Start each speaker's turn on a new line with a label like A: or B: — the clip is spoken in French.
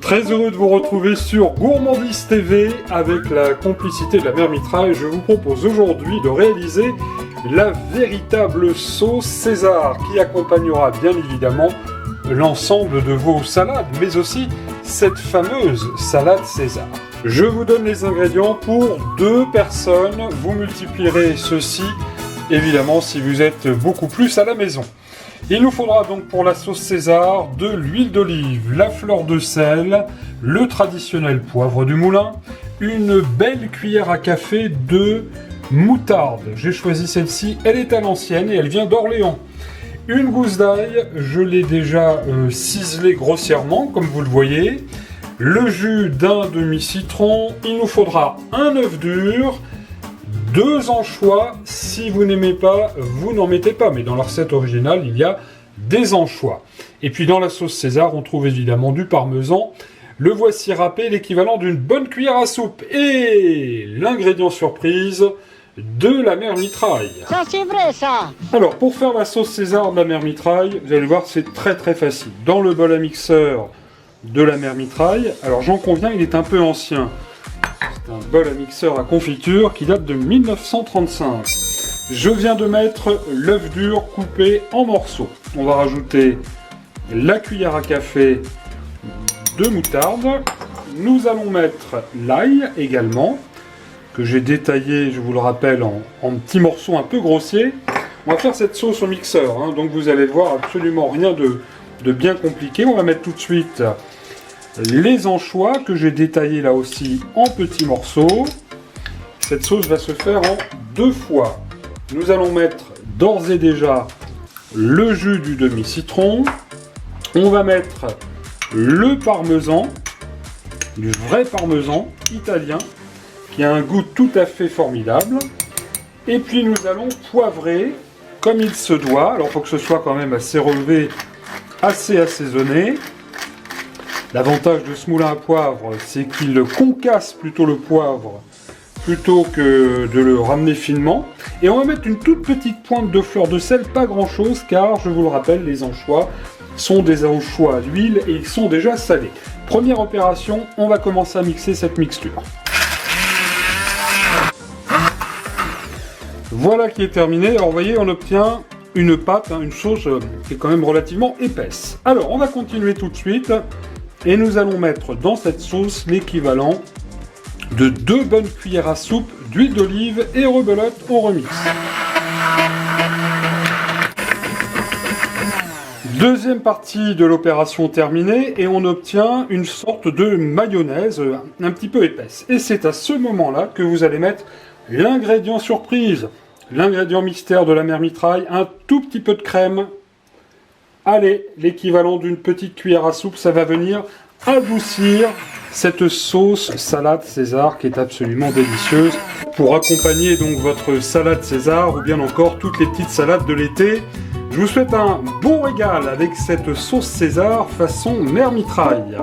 A: Très heureux de vous retrouver sur Gourmandise TV avec la complicité de la mère Mitraille. Je vous propose aujourd'hui de réaliser la véritable sauce César qui accompagnera bien évidemment l'ensemble de vos salades, mais aussi cette fameuse salade César. Je vous donne les ingrédients pour 2 personnes. Vous multiplierez ceci évidemment si vous êtes beaucoup plus à la maison. Il nous faudra donc pour la sauce César de l'huile d'olive, la fleur de sel, le traditionnel poivre du moulin, une belle cuillère à café de moutarde. J'ai choisi celle-ci, elle est à l'ancienne et elle vient d'Orléans. Une gousse d'ail, je l'ai déjà ciselée grossièrement comme vous le voyez. Le jus d'un demi-citron, il nous faudra un œuf dur, 2 anchois, si vous n'aimez pas, vous n'en mettez pas, mais dans la recette originale, il y a des anchois. Et puis dans la sauce César, on trouve évidemment du parmesan. Le voici râpé, l'équivalent d'une bonne cuillère à soupe. Et l'ingrédient surprise de la mère Mitraille.
B: Ça c'est vrai ça.
A: Alors pour faire la sauce César de la mère Mitraille, vous allez voir c'est très facile. Dans le bol à mixeur de la mère Mitraille, alors j'en conviens, il est un peu ancien. C'est un bol à mixeur à confiture qui date de 1935. Je viens de mettre l'œuf dur coupé en morceaux. On va rajouter la cuillère à café de moutarde. Nous allons mettre l'ail également, que j'ai détaillé, je vous le rappelle, en petits morceaux un peu grossiers. On va faire cette sauce au mixeur, hein, donc vous allez voir absolument rien de bien compliqué. On va mettre tout de suite les anchois que j'ai détaillés là aussi en petits morceaux. Cette sauce va se faire en 2 fois. Nous allons mettre d'ores et déjà le jus du demi-citron. On va mettre le parmesan, du vrai parmesan italien, qui a un goût tout à fait formidable. Et puis nous allons poivrer comme il se doit. Alors il faut que ce soit quand même assez relevé, assez assaisonné. L'avantage de ce moulin à poivre, c'est qu'il concasse plutôt le poivre plutôt que de le ramener finement. Et on va mettre une toute petite pointe de fleur de sel, pas grand chose, car je vous le rappelle, les anchois sont des anchois à l'huile et ils sont déjà salés. Première opération, on va commencer à mixer cette mixture. Voilà qui est terminé. Alors vous voyez, on obtient une pâte, une sauce qui est quand même relativement épaisse. Alors on va continuer tout de suite. Et nous allons mettre dans cette sauce l'équivalent de 2 bonnes cuillères à soupe d'huile d'olive et rebelote, on remixe. Deuxième partie de l'opération terminée et on obtient une sorte de mayonnaise un petit peu épaisse. Et c'est à ce moment-là que vous allez mettre l'ingrédient surprise, l'ingrédient mystère de la mère Mitraille, un tout petit peu de crème. Allez, l'équivalent d'une petite cuillère à soupe, ça va venir adoucir cette sauce salade César qui est absolument délicieuse pour accompagner donc votre salade César ou bien encore toutes les petites salades de l'été. Je vous souhaite un bon régal avec cette sauce César façon mère Mitraille.